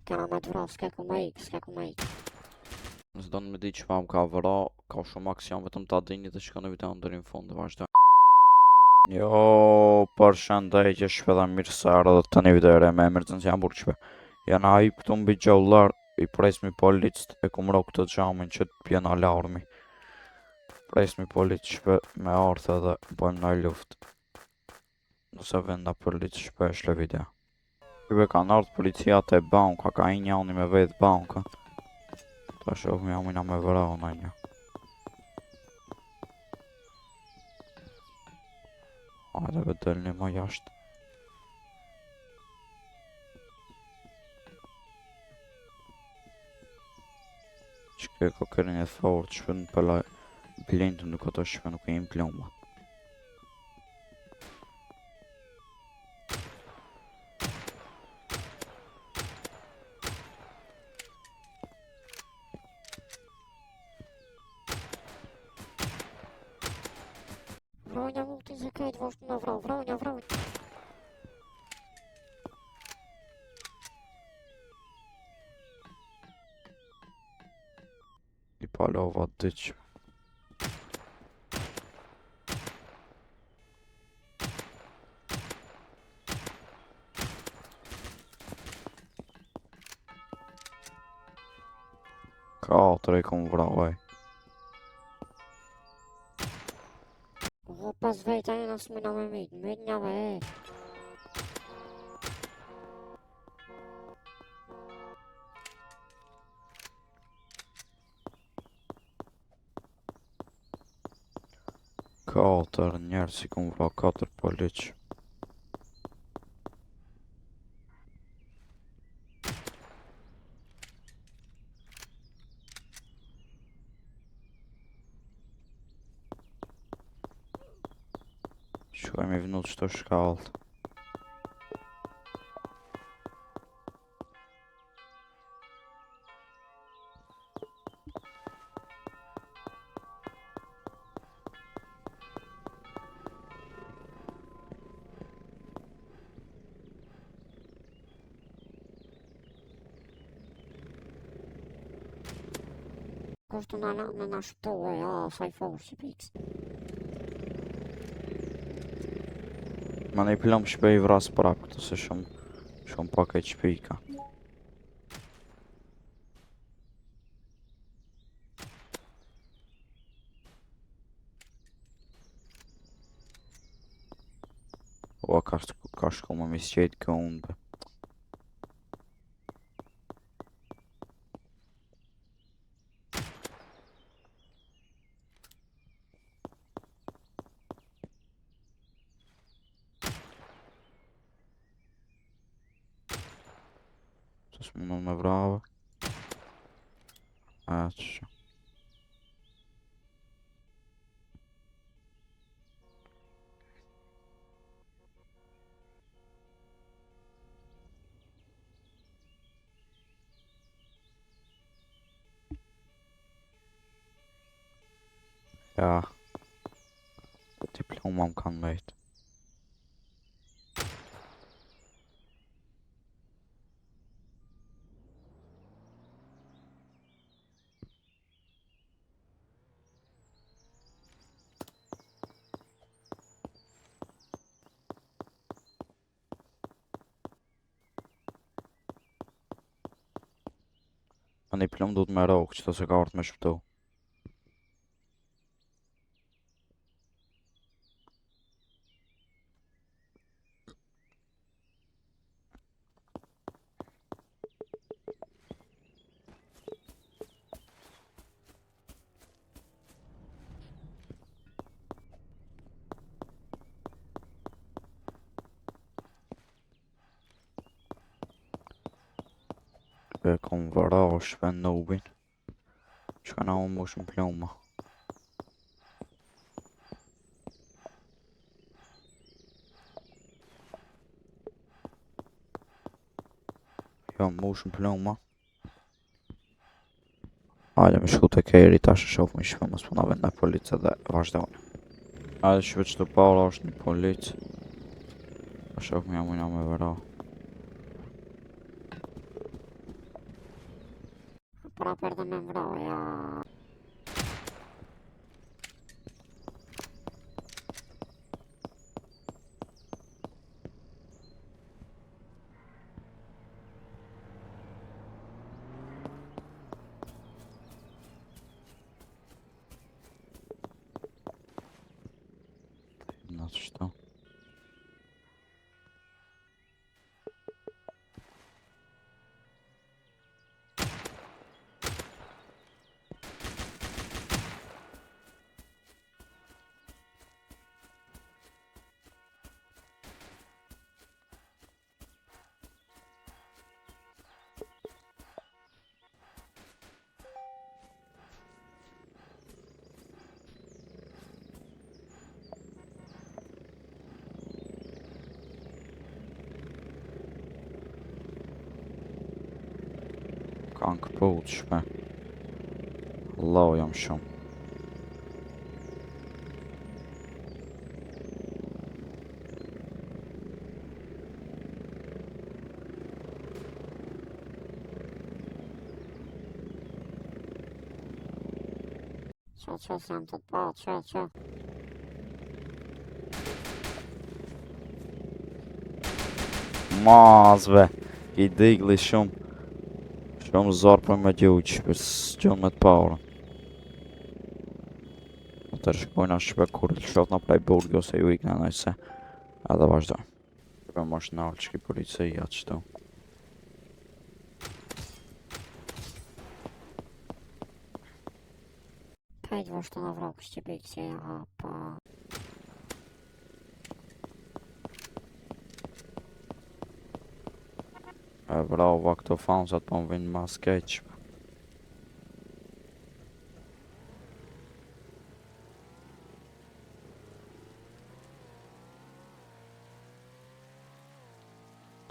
Kena me të vra, s'ke ku me ik, s'ke ku me ik. Nëse do në me di që pa më ka vëra, ka shumë aksion, vetëm ta dini dhe shikoni videon deri në fund dhe vazhdo. Jo, përshëndetje shpë mirë se ardhët të një video re me emergenci Hamburgshpe. Janë ai këtu mbi gjallar, i presmi policët e kumro këtë xhamin që të pjen alarmi. Presmi policë shpe me ardhë dhe bojmë në luftë. Nëse venda policë shpe është le video. Shpe kanë ardhë policia të banka, ka i njani me vedhë banka. Ta shohëm jamina me vëra në një. Hajde ve delni më jashtë. Që ka kërën e thorë që shpën pëlla blindë nuk ato shpën nuk e im plomba. Vronja multi se kajtë vështë në vro, vronja. I palova dyq. Katër e kom vrave. Dhe pas vejta e nësë mina me mit një vej. Katër njerë si kom vra, katër poliq. Shkoj me vinu qëto shkallët. Kështu në lanë në shtohe, ja, saj forë që piks. Ma ne i plom shpe i vras prap këtë se shumë pak e qpika. Ua ka shku më misqejt kë unë be. Të s'mundon me vrave. Që. Ja. Diploma më kanë vejtë. Ma diplom du të me rogë qëto se ka orët me shpëtu. E kom vëra o shpen nubin. Që ka na unë mosh më ploma. Jo, mosh më ploma. Hajde me shku të kejri ta shof me shpe mos puna vend në policë dhe vazhdojnë. Hajde shpe që të para është një policë. Ta shof me jamujna me vëra. prapë erdhe me mbroja. Znaczy что? Kanka po udhshme. Allahu jam shumë. Që jam të pa, që. Mazve, i digli shumë. Shumë zorë për me gjuqë, për s'gjën me të paurën. Të shkojnë a shpe kur të shofë në prej burgi ose ju ikne nëjse. Edhe vazhdo. Për më është nalë që ki policia qëtu. Pejt vështë në vrapë shqipik që e hapa. E vrava këto fansat po më vinë mas keq.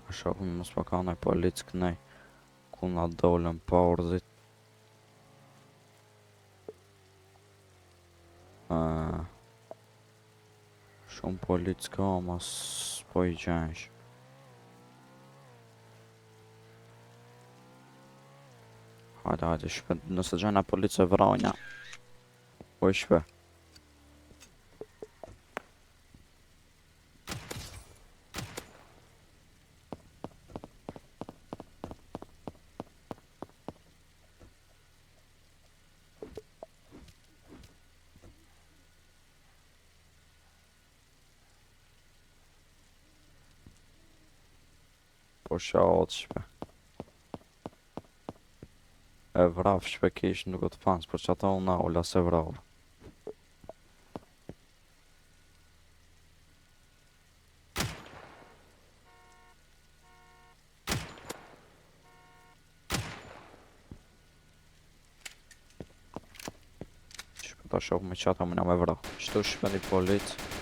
Ta shohëm mos pa ka nëj policë kënej. Ku na dolem pa urdhit. Shumë policë ka, mas po i gjensh. Hajde, shpe, nëse gjena policë e vranja. Po i shpe. Po shaot shpe. E vraf shpe kish nuk të fans, për që ata unë ola se vraf. Shpe ta shoh me qata më nga me vraf. Shtu shpe një policë.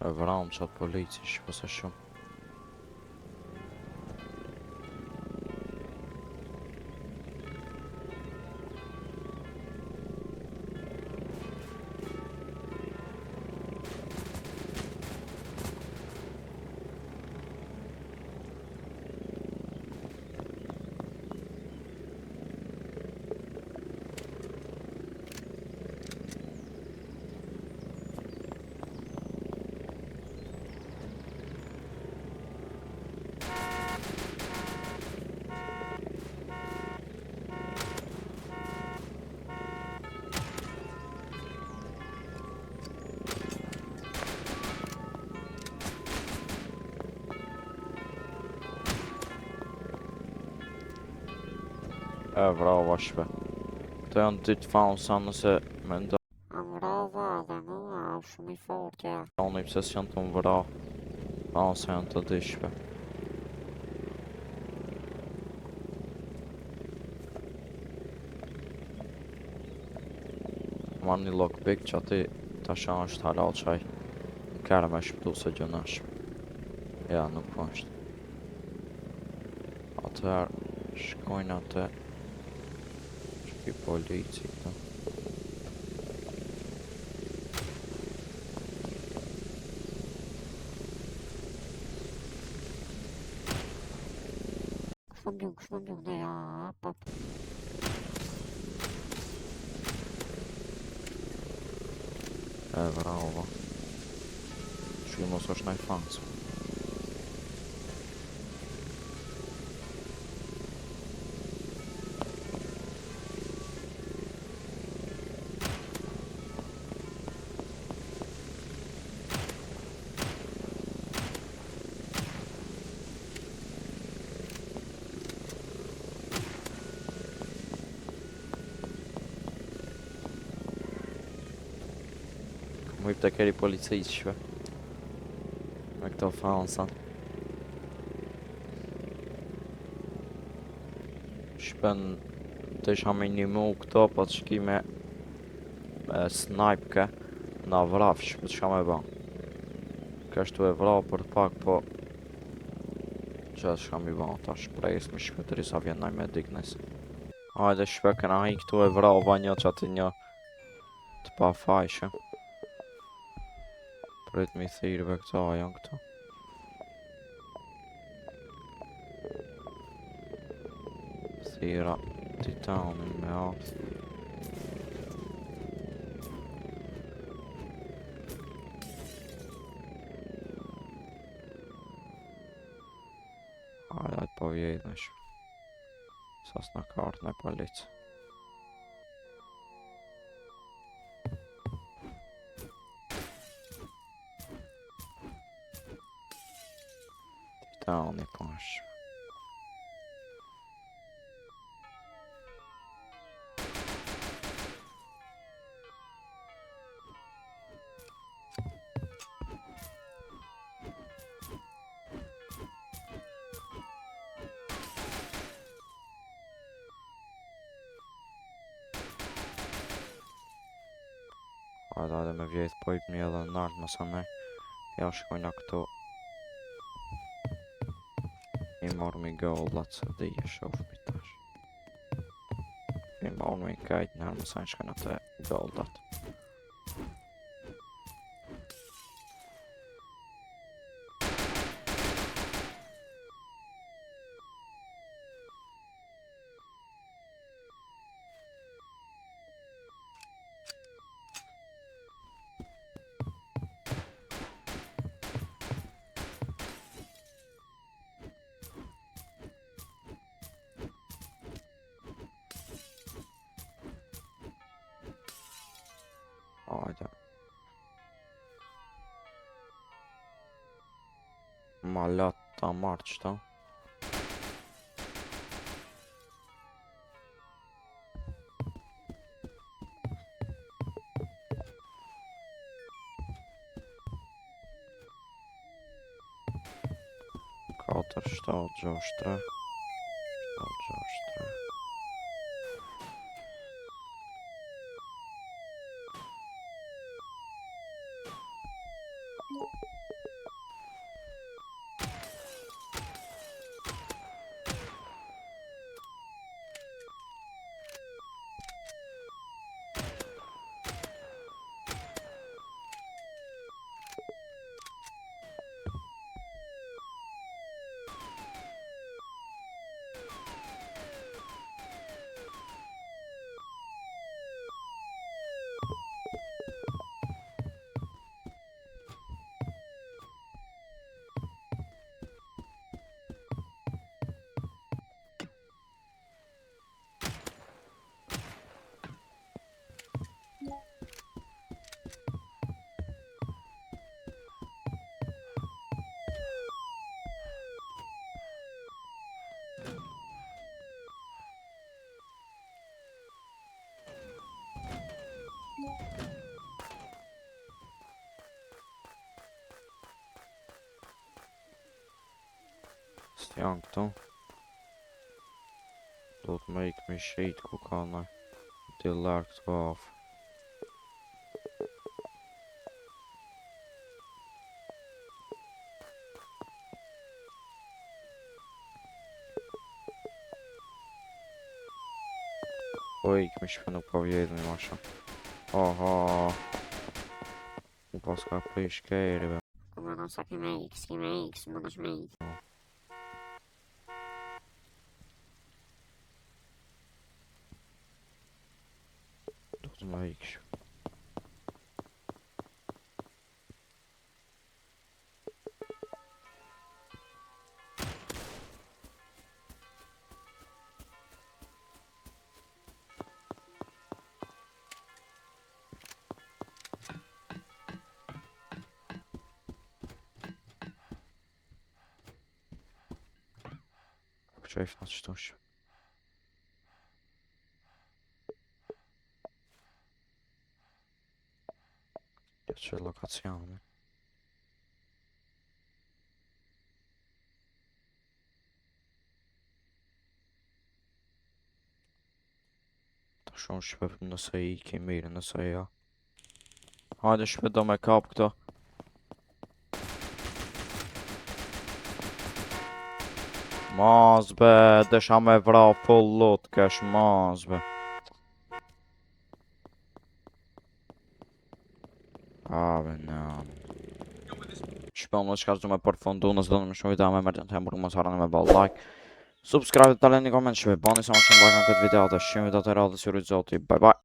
E vram qatë polici, shpo se shumë. E vrava shpe. Këto janë ditë faunsa nëse me nda A mbrava dhe mua, shumë i fort, ja. unë i pse s'janë të më vra. Faunsa janë të di shpe. Marrë një lockpick që ati tasha është halal qaj. Në kere me shpëtu se gjëna shpe. Ja, nuk po është. Atëherë, shkojnë atë. Shki polici këta. kush më mbjong, ne, ja, pop. Bravo. Czyli mos është naj fancë. Mu i të keri policisëve. Me këto fansa. Shpen të isha minimu këto, po të shki me snajpke na vrafsh, po të shka me ba. Kështu e vra për pak, po që të shka mi ba, ta shprejs me shpetëri sa vjen naj me diknes. Hajde shpe këna hi këtu e vrava një që ati një të pa fajshë. Prit mi thirve këta janë këta. Thira titanin me atë. Hajde po vjetnesh. Sas në kartë në policë. Titani pash. Hajde me vjetë po i pëmje edhe në artë mësa ne. Ja shkojna këto. I marrë mi gollat se dhe i shof pitash. I marrë mi kajt në artë mësa në shkojna të gollat. Hajde. Ma latë ta marrë qëta. Katër, 7, 6, 3. 7, 6, 3. Së janë këto. Do të me ikë me shejt ku ka në të larkë të afë. Po ikë me shpe nuk po vjetë me masha. Oha. Nuk pas ka prish kejrive. Kuma në sa kime X, më nësh me X. Allah ikiş. Poczekaj, patrz coś. Jeszcze lokacjami. Taşon shpef nëse i ke mirë, nëse ja. Hajde shpet do me kap këto. Mos be, desha me vra full lot kesh, mos be. Abi no. Shpëm në qka zdu me përfundu, nësë do në më shumë video me mërgjën të hembur, mos harani me ball like. Subscribe të talent një koment, shpe bani sa më shumë like në këtë video, dhe shumë video të radhës i rujtë zoti, bye bye.